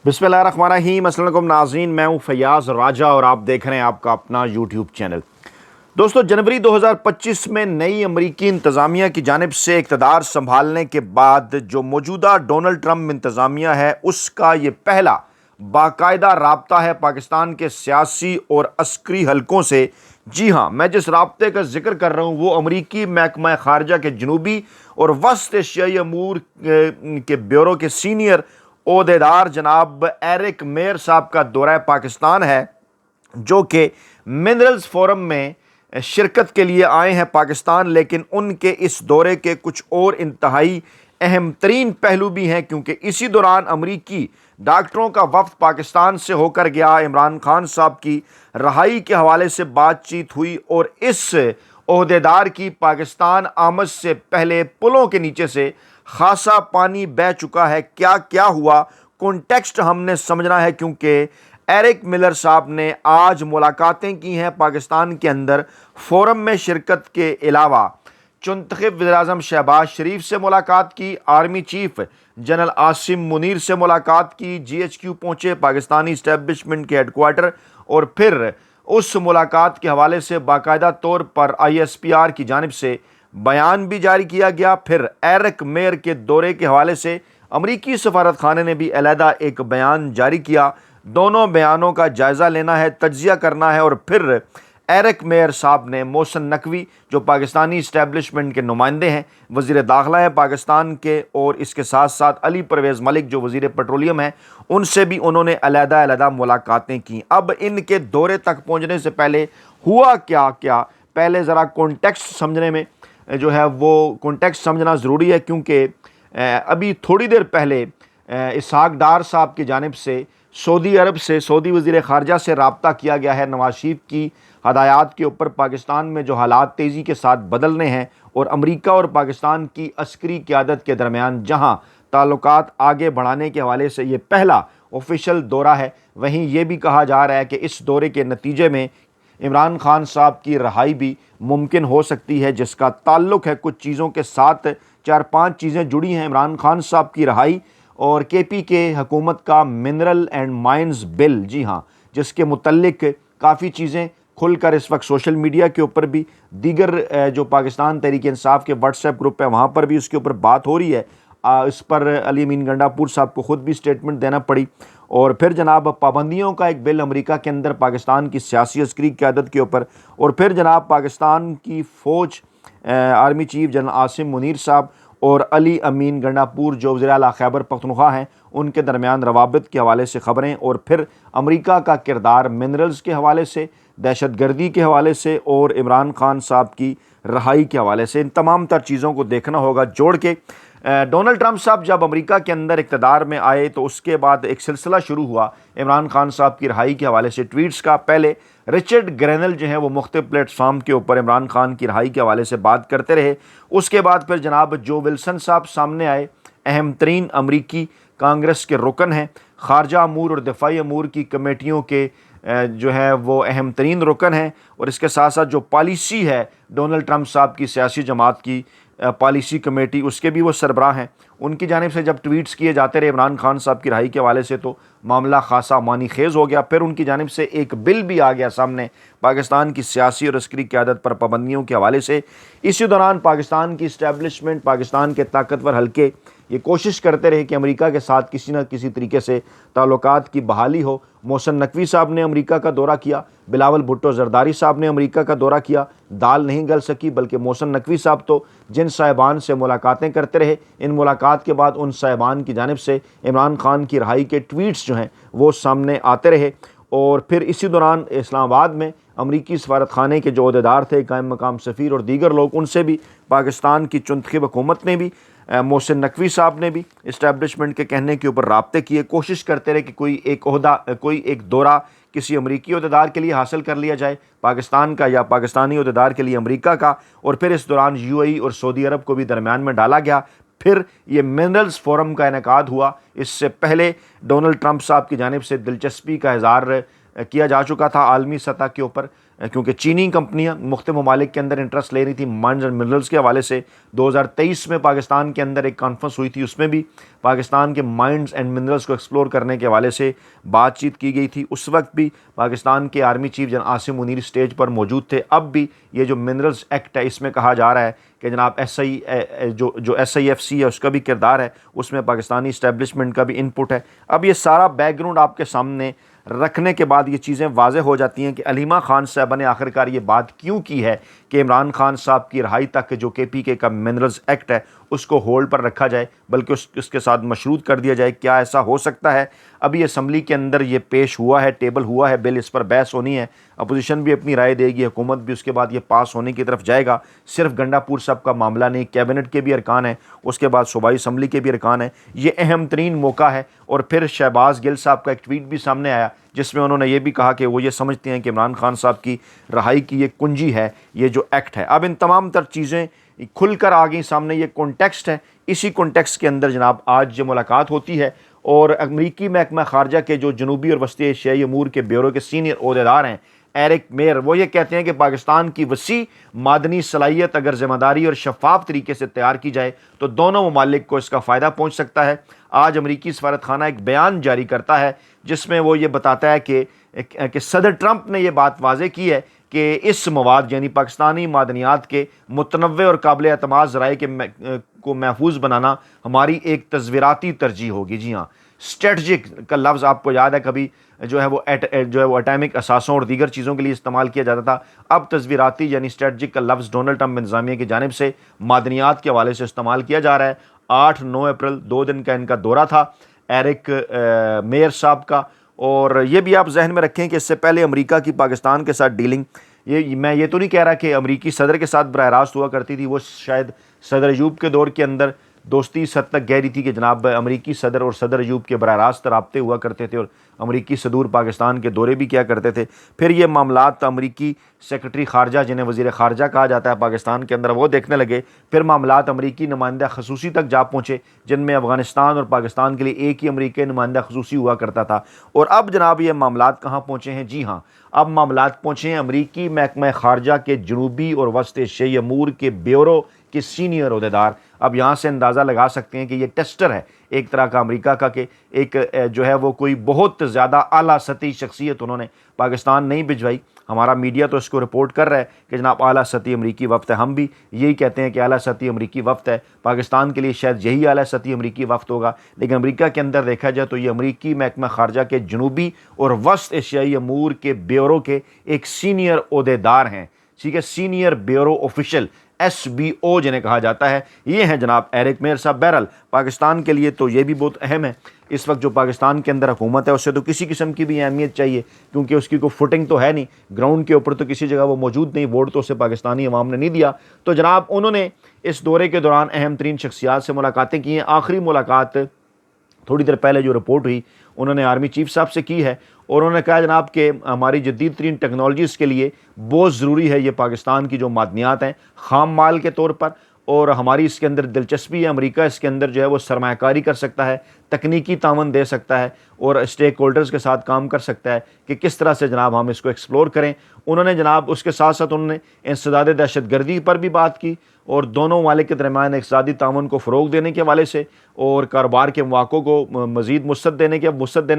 बिस्मिल्लाहिर्रहमानिर्रहीम। अस्सलाम वालेकुम नाज़रीन, मैं हूँ फैयाज़ राजा और आप देख रहे हैं आपका अपना यूट्यूब चैनल। दोस्तों, जनवरी 2025 में नई अमरीकी इंतज़ामिया की जानिब से इक़्तिदार संभालने के बाद जो मौजूदा डोनाल्ड ट्रंप इंतज़ामिया है उसका ये पहला बाकायदा राब्ता है पाकिस्तान के सियासी और अस्करी हलकों से। जी हाँ, मैं जिस राब्ते का जिक्र कर रहा हूँ वो अमरीकी महकमा ख़ारजा के जनूबी और वस्त एशियाई अमूर के ब्यूरो के सीनियर ओहदेदार जनाब एरिक मेयर साहब का दौरा पाकिस्तान है, जो कि मिनरल्स फोरम में शिरकत के लिए आए हैं पाकिस्तान। लेकिन उनके इस दौरे के कुछ और इंतहाई अहम तरीन पहलू भी हैं, क्योंकि इसी दौरान अमरीकी डॉक्टरों का वफ्द पाकिस्तान से होकर गया। इमरान खान साहब की रहाई के हवाले से बातचीत हुई और इस ओहदेदार की पाकिस्तान आमद से पहले पुलों के नीचे से खासा पानी बह चुका है। क्या क्या हुआ, कॉन्टेक्स्ट हमने समझना है, क्योंकि एरिक मिलर साहब ने आज मुलाकातें की हैं पाकिस्तान के अंदर। फोरम में शिरकत के अलावा चुनतखब वज़ीर-ए-आज़म शहबाज शरीफ से मुलाकात की, army chief general Asim Munir से मुलाकात की, GHQ पहुँचे पाकिस्तानी इस्टेब्लिशमेंट के हेडक्वार्टर, और फिर उस मुलाकात के हवाले से बाकायदा तौर पर ISPR की जानिब से बयान भी जारी किया गया। फिर एरिक मेयर के दौरे के हवाले से अमरीकी सफारत खाने ने भी अलहदा एक बयान जारी किया। दोनों बयानों का जायज़ा लेना है, तज्जिया करना है। और फिर एरिक मेयर साहब ने मोहसिन नकवी, जो पाकिस्तानी इस्टेब्लिशमेंट के नुमाइंदे हैं, वज़ीर दाखिला है पाकिस्तान के, और इसके साथ साथ अली परवेज़ मलिक जो वज़ीर पेट्रोलियम हैं, उनसे भी उन्होंने अलहदा अलहदा मुलाकातें की। अब इनके दौरे तक पहुँचने से पहले हुआ क्या क्या, पहले ज़रा कॉन्टेक्स्ट समझने में जो है वो कॉन्टेक्स्ट समझना ज़रूरी है, क्योंकि अभी थोड़ी देर पहले इसहाक डार साहब की जानिब से सऊदी अरब से सऊदी वज़ीर ख़ारजा से रब्ता किया गया है नवाज शरीफ की हदायत के ऊपर। पाकिस्तान में जो हालात तेज़ी के साथ बदलने हैं और अमरीका और पाकिस्तान की अस्करी क़यादत के दरमियान जहां ताल्लुकात आगे बढ़ाने के हवाले से ये पहला ऑफिशियल दौरा है, वहीं ये भी कहा जा रहा है कि इस दौरे के नतीजे में इमरान खान साहब की रहाई भी मुमकिन हो सकती है, जिसका ताल्लुक़ है कुछ चीज़ों के साथ। 4-5 चीज़ें जुड़ी हैं, इमरान खान साहब की रहाई और KP के हुकूमत का मिनरल एंड माइंस बिल। जी हाँ, जिसके मुतल्लिक काफ़ी चीज़ें खुलकर इस वक्त सोशल मीडिया के ऊपर भी, दीगर जो पाकिस्तान तहरीक इंसाफ के व्हाट्सएप ग्रुप है वहाँ पर भी उसके ऊपर बात हो रही है। इस पर अली अमीन गंडापुर साहब को ख़ुद भी स्टेटमेंट देना पड़ी। और फिर जनाब पाबंदियों का एक बिल अमेरिका के अंदर पाकिस्तान की सियासी अस्करी क़यादत के ऊपर, और फिर जनाब पाकिस्तान की फ़ौज army chief general Asim Munir साहब और अली अमीन गंडापुर जो वज़ीर आला खैबर पख्तूनख्वा हैं, उनके दरमियान रवाबित के हवाले से ख़बरें, और फिर अमरीका का किरदार मिनरल्स के हवाले से, दहशतगर्दी के हवाले से और इमरान खान साहब की रहाई के हवाले से। इन तमाम तर चीज़ों को देखना होगा जोड़ के। डोनाल्ड ट्रंप साहब जब अमेरिका के अंदर इक़्तिदार में आए तो उसके बाद एक सिलसिला शुरू हुआ इमरान खान साहब की रहाई के हवाले से ट्वीट्स का। पहले रिचर्ड ग्रेनल जो हैं वो मुख्तलिफ प्लेटफार्म के ऊपर इमरान खान की रहाई के हवाले से बात करते रहे। उसके बाद फिर जनाब जो विल्सन साहब सामने आए, अहम तरीन अमरीकी कांग्रेस के रुकन हैं, खारजा अमूर और दिफाई अमूर की कमेटियों के जो है वो अहम तरीन रुकन हैं, और इसके साथ साथ जो पॉलिसी है डोनाल्ड ट्रंप साहब की सियासी जमात की पॉलिसी कमेटी, उसके भी वो सरबराह हैं। उनकी जानिब से जब ट्वीट्स किए जाते रहे इमरान खान साहब की रहाई के हवाले से तो मामला खासा मानी खेज़ हो गया। फिर उनकी जानिब से एक बिल भी आ गया सामने पाकिस्तान की सियासी और अस्करी क़यादत पर पाबंदियों के हवाले से। इसी दौरान पाकिस्तान की इस्टेब्लिशमेंट, पाकिस्तान के ताकतवर हल्के ये कोशिश करते रहे कि अमेरिका के साथ किसी न किसी तरीके से ताल्लुकात की बहाली हो। मोहसिन नकवी साहब ने अमेरिका का दौरा किया, बिलावल भुट्टो जरदारी साहब ने अमेरिका का दौरा किया, दाल नहीं गल सकी, बल्कि मोहसिन नकवी साहब तो जिन साहिबान से मुलाकातें करते रहे, इन मुलाकात के बाद उन साहिबान की जानिब से इमरान खान की रहाई के ट्वीट्स जो हैं वो सामने आते रहे। और फिर इसी दौरान इस्लामाबाद में अमरीकी सफारत खाने के जो अहदेदार थे, कायम मकाम सफ़ीर और दीगर लोग, उनसे भी पाकिस्तान की चुनतखब हुकूमत ने भी, मोहसिन नकवी साहब ने भी इस्टेब्लिशमेंट के कहने के ऊपर राब्ते किए, कोशिश करते रहे कि कोई एक दौरा किसी अमरीकी अहदेदार के लिए हासिल कर लिया जाए, पाकिस्तान का या पाकिस्तानी अहदेदार के लिए अमरीका का। और फिर इस दौरान UAE और सऊदी अरब को भी दरमियान में डाला गया। फिर ये मिनरल्स फोरम का इनेकाद हुआ। इससे पहले डोनाल्ड ट्रंप साहब की जानिब से दिलचस्पी का इज़हार किया जा चुका था आलमी सतह के ऊपर। क्योंकि चीनी कंपनियां मुख्तलिफ ममालिक के अंदर इंटरेस्ट ले रही थी माइंस एंड मिनरल्स के हवाले से। 2023 में पाकिस्तान के अंदर एक कॉन्फ्रेंस हुई थी, उसमें भी पाकिस्तान के माइंस एंड मिनरल्स को एक्सप्लोर करने के हवाले से बातचीत की गई थी। उस वक्त भी पाकिस्तान के आर्मी चीफ जनाब आसिम मुनीर स्टेज पर मौजूद थे। अब भी ये जो मिनरल्स एक्ट है, इसमें कहा जा रहा है कि जनाब जो SIFC है उसका भी किरदार है, उसमें पाकिस्तानी इस्टेब्लिशमेंट का भी इनपुट है। अब ये सारा बैकग्राउंड आपके सामने रखने के बाद ये चीज़ें वाज़े हो जाती हैं कि अलीमा खान साहबा ने आखिरकार ये बात क्यों की है कि इमरान खान साहब की रिहाई तक जो KPK का मिनरल्स एक्ट है उसको होल्ड पर रखा जाए, बल्कि उसके साथ मशरूत कर दिया जाए। क्या ऐसा हो सकता है? अभी असम्बली के अंदर ये पेश हुआ है, टेबल हुआ है बिल, इस पर बहस होनी है, अपोजिशन भी अपनी राय देगी, हुकूमत भी, उसके बाद ये पास होने की तरफ जाएगा। सिर्फ गंडापुर साहब का मामला नहीं, कैबिनेट के भी अरकान हैं, उसके बाद सूबाई असम्बली के भी अरकान हैं। ये अहम तरीन मौका है। और फिर शहबाज गिल साहब का एक ट्वीट भी सामने आया जिसमें उन्होंने ये भी कहा कि वो ये समझते हैं कि इमरान खान साहब की रिहाई की ये कुंजी है ये जो एक्ट है। अब इन तमाम तर चीज़ें खुलकर आ गई सामने, ये कॉन्टेक्स्ट है। इसी कॉन्टेक्स्ट के अंदर जनाब आज जो मुलाकात होती है और अमरीकी महकमा खारजा के जो जनूबी और वस्ती एशियाई अमूर के ब्यूरो के सीनियर ओहदेदार हैं एरिक मेयर, वो ये कहते हैं कि पाकिस्तान की वसी मादनी सलाहियत अगर ज़िम्मेदारी और शफाफ तरीके से तैयार की जाए तो दोनों ममालिक को इसका फ़ायदा पहुँच सकता है। आज अमरीकी सफारत खाना एक बयान जारी करता है जिसमें वो ये बताता है कि सदर ट्रंप ने यह बात वाज़े की है कि इस मवाद यानी पाकिस्तानी मादनियात के मुतनव्वे और काबिल एतमाद ज़राए को महफूज बनाना हमारी एक तज़वीराती तरजीह होगी। जी हाँ, स्ट्रेटजिक का लफ्ज़ आपको याद है कभी जो है वो एटॉमिक असासों और दीगर चीज़ों के लिए इस्तेमाल किया जाता था। अब तज़वीराती यानी स्ट्रेटजिक का लफ्ज़ डोनाल्ड ट्रंप इंतज़ामिया की जानिब से मादनियात के हवाले से इस्तेमाल किया जा रहा है। 8-9 अप्रैल 2 दिन का इनका दौरा था एरिक मेयर साहब का। और ये भी आप जहन में रखें कि इससे पहले अमेरिका की पाकिस्तान के साथ डीलिंग, मैं ये तो नहीं कह रहा कि अमेरिकी सदर के साथ बराह रास्त हुआ करती थी, वो शायद सदर अयूब के दौर के अंदर दोस्ती इस हद तक गहरी थी कि जनाब अमेरिकी सदर और सदर अयूब के बराह रास्त राब्ते हुआ करते थे और अमेरिकी सदूर पाकिस्तान के दौरे भी किया करते थे। फिर ये मामलात अमेरिकी सेक्रेटरी खारजा जिन्हें वज़ीर खारजा कहा जाता है पाकिस्तान के अंदर, वो देखने लगे। फिर मामलात अमेरिकी नुमाइंदा खसूसी तक जा पहुँचे जिनमें अफ़गानिस्तान और पाकिस्तान के लिए एक ही अमेरिकी नुमाइंदा खसूसी हुआ करता था। और अब जनाब ये मामलात कहाँ पहुँचे हैं? जी हाँ, अब मामलात पहुँचे हैं अमेरिकी महकमा खारजा के जनूबी और वस्त एशियाई अमूर के ब्यूरो के सीनियर अहदेदार। अब यहाँ से अंदाज़ा लगा सकते हैं कि ये टेस्टर है एक तरह का अमेरिका का, कि एक जो है वो कोई बहुत ज़्यादा आला सतही शख्सियत उन्होंने पाकिस्तान नहीं भिजवाई। हमारा मीडिया तो इसको रिपोर्ट कर रहा है कि जनाब आला सतही अमरीकी वफ़द है। हम भी यही कहते हैं कि आला सतही अमरीकी वफ़द है। पाकिस्तान के लिए शायद यही आला सतही अमरीकी वफ़द होगा, लेकिन अमरीका के अंदर देखा जाए तो ये अमरीकी महकमा खारजा के जनूबी और वस्त एशियाई अमूर के ब्यूरो के एक सीनियर ओहदेदार हैं। ठीक है, सीनियर ब्यूरो ऑफिशियल, SBO जिन्हें कहा जाता है, ये हैं जनाब एरिक मेयर साहब। बहरहाल पाकिस्तान के लिए तो ये भी बहुत अहम है। इस वक्त जो पाकिस्तान के अंदर हुकूमत है उससे तो किसी किस्म की भी अहमियत चाहिए, क्योंकि उसकी कोई फुटिंग तो है नहीं, ग्राउंड के ऊपर तो किसी जगह वो मौजूद नहीं, वोट तो उसे पाकिस्तानी अवाम ने नहीं दिया। तो जनाब उन्होंने इस दौरे के दौरान अहम तरीन शख्सियात से मुलाकातें की हैं। आखिरी मुलाकात थोड़ी देर पहले जो रिपोर्ट हुई उन्होंने आर्मी चीफ साहब से की है और उन्होंने कहा जनाब कि हमारी जदीद तरीन टेक्नोलॉजीज़ के लिए बहुत ज़रूरी है ये पाकिस्तान की जो मादनियात हैं ख़ाम माल के तौर पर, और हमारी इसके अंदर दिलचस्पी है। अमेरिका इसके अंदर जो है वो सरमायाकारी कर सकता है, तकनीकी तावन दे सकता है और स्टेक होल्डर्स के साथ काम कर सकता है कि किस तरह से जनाब हम इसको एक्सप्लोर करें। उन्होंने जनाब उसके साथ साथ उन्होंने इंसदाद दहशतगर्दी पर भी बात की और दोनों ममालिक के दरमियान इक़्तिसादी तावन को फ़रोग़ देने के हवाले से और कारोबार के मौक़ों को मज़ीद वुसअत देने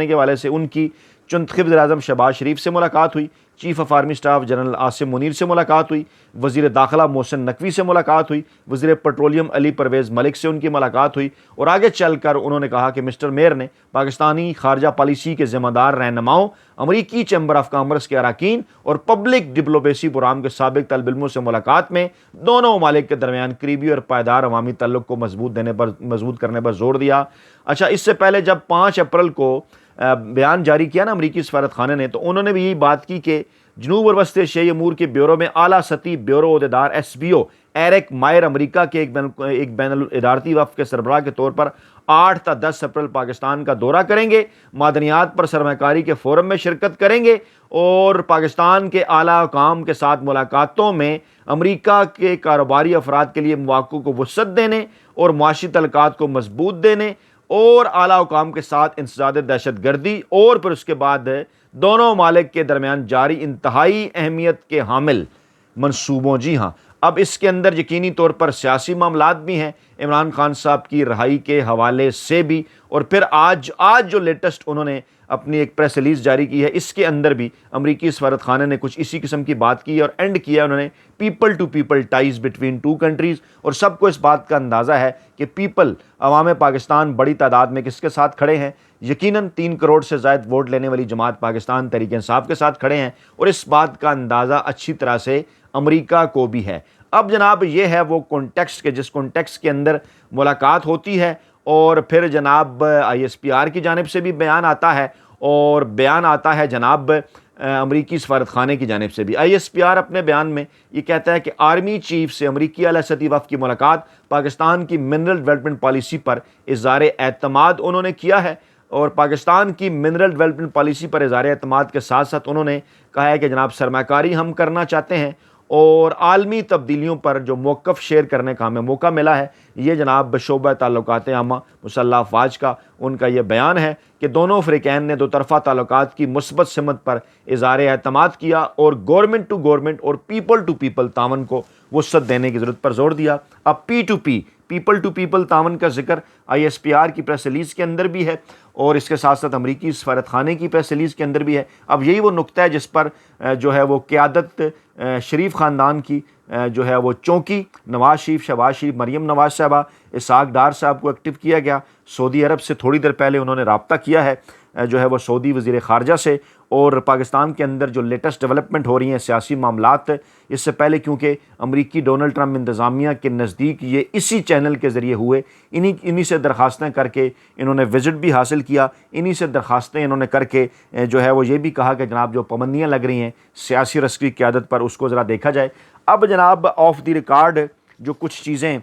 के हवाले से उनकी चुनखब वज़ीर-ए-आज़म शहबाज शरीफ से मुलाकात हुई, chief of army staff general Asim Munir से मुलाकात हुई, वज़ीर दाखिला मोहसिन नकवी से मुलाकात हुई, वज़ीर पेट्रोलियम अली परवेज़ मलिक से उनकी मुलाकात हुई। और आगे चलकर उन्होंने कहा कि मिस्टर मेयर ने पाकिस्तानी खारजा पॉलिसी के ज़िम्मेदार रहनुमाओं, अमरीकी चैम्बर ऑफ कॉमर्स के अरकान और पब्लिक डिप्लोमेसी प्रोग्राम के साबिक़ तलब इल्मों से मुलाकात में दोनों ममालिक के दरमियान करीबी और पायदार अवामी तल्लुक़ को मजबूत करने पर जोर दिया। अच्छा, इससे पहले जब 5 अप्रैल को बयान जारी किया ना अमरीकी सफारत खाने ने, तो उन्होंने भी यही बात की कि जनूब और वस्त एशियाई अमूर के ब्यूरो में आला सतही ब्यूरो अहदेदार SBO एरिक मायर अमरीका के एक बैनुल इदारती वफ़द के सरबराह के तौर पर 8 से 10 अप्रैल पाकिस्तान का दौरा करेंगे, मादनियात पर सरमाकारी के फोरम में शिरकत करेंगे और पाकिस्तान के आला हुकाम के साथ मुलाकातों में अमरीका के कारोबारी अफराद के लिए मौक़ों को वुसअत देने और मुआशी तल्लुकात को मजबूत देने और आला हुकाम के साथ इंसदाद दहशतगर्दी और फिर उसके बाद दोनों मालिक के दरमियान जारी इंतहाई अहमियत के हामिल मंसूबों। जी हाँ, अब इसके अंदर यकीनी तौर पर सियासी मामलात भी हैं, इमरान खान साहब की रिहाई के हवाले से भी, और फिर आज जो लेटेस्ट उन्होंने अपनी एक प्रेस रिलीज जारी की है, इसके अंदर भी अमरीकी सफारत खाने ने कुछ इसी किस्म की बात की है और एंड किया उन्होंने people to people ties between two countries. और सबको इस बात का अंदाज़ा है कि पीपल अवाम पाकिस्तान बड़ी तादाद में किसके साथ खड़े हैं, यकीनन 3 करोड़ से ज़ायद वोट लेने वाली जमात पाकिस्तान तहरीक इंसाफ के साथ खड़े हैं, और इस बात का अंदाज़ा अच्छी तरह से अमरीका को भी है। अब जनाब ये है वो कॉन्टेक्स्ट के जिस कॉन्टेक्स्ट के अंदर मुलाकात होती है, और फिर जनाब ISPR की जानिब से भी बयान आता है, और बयान आता है जनाब अमरीकी सफारत खाने की जानिब से भी। ISPR अपने बयान में ये कहता है कि आर्मी चीफ से अमरीकी आला सतही वफ़द की मुलाकात पाकिस्तान की मिनरल डेवलपमेंट पॉलिसी पर इज़हार एतमाद उन्होंने किया है, और पाकिस्तान की मिनरल डेवलपमेंट पॉलिसी पर इज़हार एतमाद के साथ साथ उन्होंने कहा है कि जनाब सरमाकारी हम करना चाहते हैं, और आलमी तब्दीलियों पर जो मौक़िफ़ शेयर करने का हमें मौका मिला है। ये जनाब शोबा ताल्लुकात आमा मुसल्लह अफ़वाज का उनका ये बयान है कि दोनों फ़रीक़ैन ने दो तरफ़ा ताल्लुकात की मुस्बत सिमत पर इज़हार एतमाद किया, और गवर्नमेंट टू गवर्नमेंट और पीपल टू पीपल तावन को वसअत देने की ज़रूरत पर जोर दिया। अब P2P पीपल टू पीपल तावन का जिक्र ISPR की प्रेस रिलीज़ के अंदर भी है, और इसके साथ साथ अमरीकी सफारत खाने की प्रेस रिलीज़ के अंदर भी है। अब यही वो नुक्ता है जिस पर जो है वो क़यादत शरीफ ख़ानदान की जो है वो चौंकी, नवाज़ शरीफ, शहबाज शरीफ, मरीम नवाज़ साहबा, इसहाक डार साहब को एक्टिव किया गया। सऊदी अरब से थोड़ी देर पहले उन्होंने रब्ता किया है जो है वो सऊदी वज़ीर ख़ारजा से, और पाकिस्तान के अंदर जो लेटेस्ट डेवलपमेंट हो रही हैं सियासी मामलात, इससे पहले क्योंकि अमरीकी डोनाल्ड ट्रंप इंतज़ामिया के नज़दीक ये इसी चैनल के ज़रिए हुए, इन्हीं से दरख्वास्तें करके इन्होंने विज़िट भी हासिल किया, इन्हीं से दरख्वास्तें इन्होंने करके जो है वो ये भी कहा कि जनाब जो पाबंदियाँ लग रही हैं सियासी और अस्करी क़यादत पर, उसको ज़रा देखा जाए। अब जनाब ऑफ द रिकॉर्ड जो कुछ चीज़ें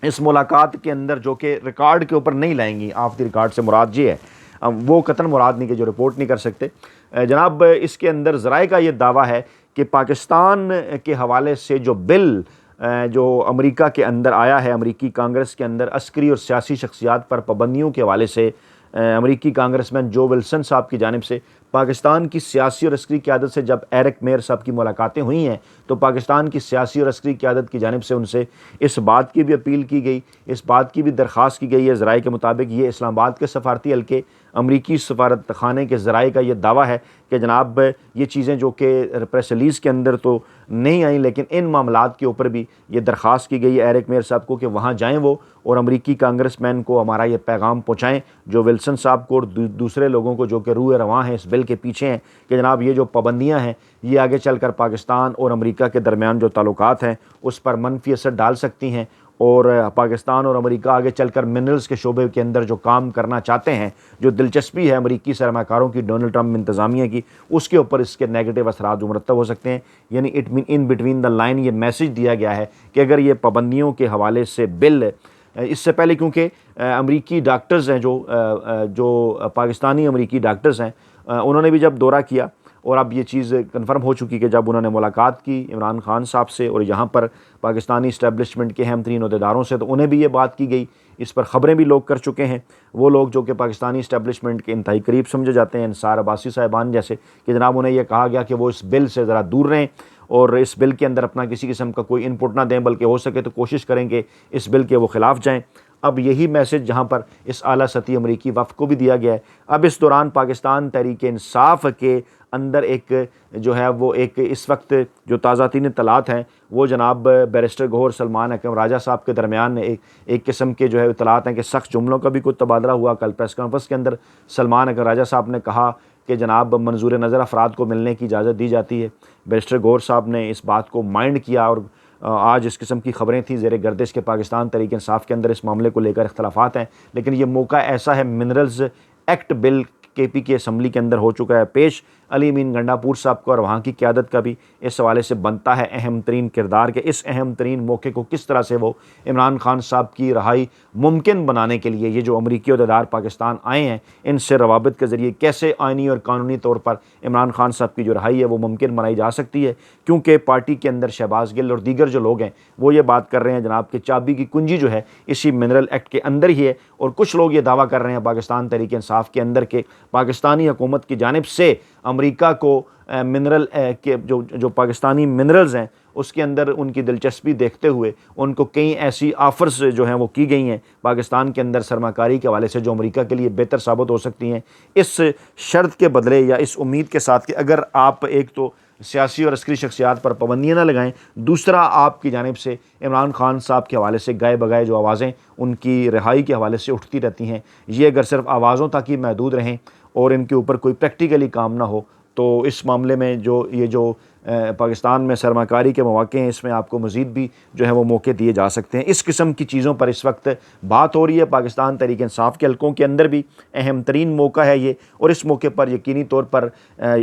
इस मुलाकात के अंदर जो कि रिकॉर्ड के ऊपर नहीं लाएंगी, ऑफ द रिकॉर्ड से मुराद ये है, वो कतन मुराद नहीं कि जो रिपोर्ट नहीं कर सकते। जनाब इसके अंदर ज़राए का ये दावा है कि पाकिस्तान के हवाले से जो बिल जो अमेरिका के अंदर आया है, अमेरिकी कांग्रेस के अंदर अस्करी और सियासी शख्सियात पर पाबंदियों के हवाले से अमेरिकी कांग्रेसमैन जो विल्सन साहब की जानिब से पाकिस्तान की सियासी और अस्करी क़यादत से जब एरिक मेयर साहब की मुलाकातें हुई हैं, तो पाकिस्तान की सियासी और अस्करी क़यादत की जानिब से उनसे इस बात की भी अपील की गई, इस बात की भी दरख्वास्त की गई है ज़राए के मुताबिक, ये इस्लामाबाद के सफारती हल्के अमरीकी सफारत खाने के ज़राए का ये दावा है कि जनाब ये चीज़ें जो कि प्रेस रिलीज़ के अंदर तो नहीं आई, लेकिन इन मामलात के ऊपर भी ये दरख्वास्त की गई है एरिक मेयर साहब को कि वहाँ जाएँ वो, और अमरीकी कांग्रेसमैन को हमारा ये पैगाम पहुँचाएँ जो विल्सन साहब को और दूसरे लोगों को जो कि रूए रवां हैं इस बिल के पीछे हैं, कि जनाब ये जो पाबंदियाँ हैं ये आगे चलकर पाकिस्तान और अमेरिका के दरमियान जो ताल्लुकात हैं उस पर मनफी असर डाल सकती हैं, और पाकिस्तान और अमेरिका आगे चलकर मिनरल्स के शोबे के अंदर जो काम करना चाहते हैं, जो दिलचस्पी है अमेरिकी सरमाकारों की डोनाल्ड ट्रंप इंतज़ामिया की, उसके ऊपर इसके नेगेटिव असरात जो मुरतब हो सकते हैं। यानी इन बिटवीन द लाइन ये मैसेज दिया गया है कि अगर ये पाबंदियों के हवाले से बिल, इससे पहले क्योंकि अमरीकी डॉक्टर्स हैं जो पाकिस्तानी अमरीकी डॉक्टर्स हैं, उन्होंने भी जब दौरा किया, और अब ये चीज़ कंफर्म हो चुकी कि जब उन्होंने मुलाकात की इमरान खान साहब से और यहाँ पर पाकिस्तानी इस्टेब्लिशमेंट के अहम तरीन अहदेदारों से, तो उन्हें भी ये बात की गई, इस पर ख़बरें भी लोग कर चुके हैं, वो लोग जो कि पाकिस्तानी इस्टेब्लिशमेंट के इंतहाई करीब समझे जाते हैं, इंसार अब्बासी साहिबान जैसे, कि जनाब उन्हें यह कहा गया कि वो इस बिल से ज़रा दूर रहें और इस बिल के अंदर अपना किसी किस्म का कोई इनपुट ना दें, बल्कि हो सके तो कोशिश करें कि इस बिल के वो ख़िलाफ़ जाएँ। अब यही मैसेज जहाँ पर इस आला सतही अमरीकी वफ़द को भी दिया गया है। अब इस दौरान पाकिस्तान तहरीक इंसाफ के अंदर एक जो है वो एक इस वक्त जो ताज़ा तीन इत्तलात हैं वो जनाब बैरिस्टर गौहर सलमान हकीम राजा साहब के दरमियान एक किस्म के जो है इत्तलात हैं कि सख्त जुमलों का भी कुछ तबादला हुआ। कल प्रेस कॉन्फ्रेंस के अंदर सलमान हकीम राजा साहब ने कहा कि जनाब मंजूर नज़र अफराद को मिलने की इजाज़त दी जाती है। बैरिस्टर गौहर साहब ने इस बात को माइंड किया, और आज इस किस्म की ख़बरें थी ज़ेरे गर्दिश के पाकिस्तान तहरीक इंसाफ के अंदर इस मामले को लेकर इख्तलाफात हैं, लेकिन ये मौका ऐसा है, मिनरल्स एक्ट बिल KP की असम्बली के अंदर हो चुका है पेश, अली अमीन गंडापुर साहब को और वहाँ की क़यादत का भी इस हवाले से बनता है अहम तरीन किरदार के इस अहम तरीन मौके को किस तरह से वो इमरान खान साहब की रहाई मुमकिन बनाने के लिए ये जो अमरीकी अहदेदार पाकिस्तान आए हैं इनसे रवाबित के ज़रिए कैसे आइनी और कानूनी तौर पर इमरान खान साहब की जो रहाई है वो मुमकिन बनाई जा सकती है, क्योंकि पार्टी के अंदर शहबाज गिल और दीगर जो लोग हैं वो ये बात कर रहे हैं जनाब कि चाबी की कुंजी जो है इसी मिनरल एक्ट के अंदर ही है। और कुछ लोग ये दावा कर रहे हैं पाकिस्तान तहरीक इंसाफ के अंदर के पाकिस्तानी हुकूमत की जानिब से अमरीका को मिनरल के जो पाकिस्तानी मिनरल्स हैं उसके अंदर उनकी दिलचस्पी देखते हुए उनको कई ऐसी आफ़र्स जो हैं वो की गई हैं पाकिस्तान के अंदर सरमाकारी के हवाले से जो अमरीका के लिए बेहतर साबित हो सकती हैं, इस शर्त के बदले या इस उम्मीद के साथ कि अगर आप एक तो सियासी और अस्करी शख्सियात पर पाबंदियाँ ना लगाएं, दूसरा आपकी जानिब से इमरान खान साहब के हवाले से गाए बगाए जो आवाज़ें उनकी रिहाई के हवाले से उठती रहती हैं, ये अगर सिर्फ आवाज़ों तक ही महदूद रहें और इनके ऊपर कोई प्रैक्टिकली काम ना हो तो इस मामले में जो पाकिस्तान में सरमाकारी के मौके हैं इसमें आपको मज़ीद भी जो है वो मौके दिए जा सकते हैं। इस किस्म की चीज़ों पर इस वक्त बात हो रही है। पाकिस्तान तहरीक इंसाफ के हलकों के अंदर भी अहम तरीन मौका है ये, और इस मौके पर यकीनी तौर पर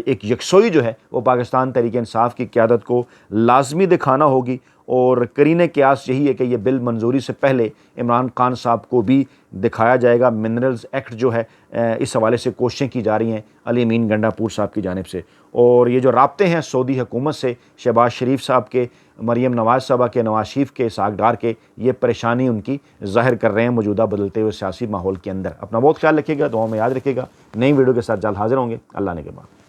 एक यकसोई जो है वो पाकिस्तान तहरीक इंसाफ की क़यादत को लाजमी दिखाना होगी। और करीने क़यास यही है कि ये बिल मंजूरी से पहले इमरान खान साहब को भी दिखाया जाएगा। मिनरल्स एक्ट जो है इस हवाले से कोशिशें की जा रही हैं अली अमीन गंडापुर साहब की जानिब से, और ये जो राब्ते हैं सऊदी हुकूमत से शहबाज शरीफ साहब के, मरीम नवाज़ साहबा के, नवाज शरीफ के, इसहाक डार के, ये परेशानी उनकी ज़ाहिर कर रहे हैं मौजूदा बदलते हुए सियासी माहौल के अंदर। अपना बहुत ख्याल रखिएगा, दुआओं में याद रखिएगा। नई वीडियो के साथ जल्द हाजिर होंगे। अल्लाह ने के बाद।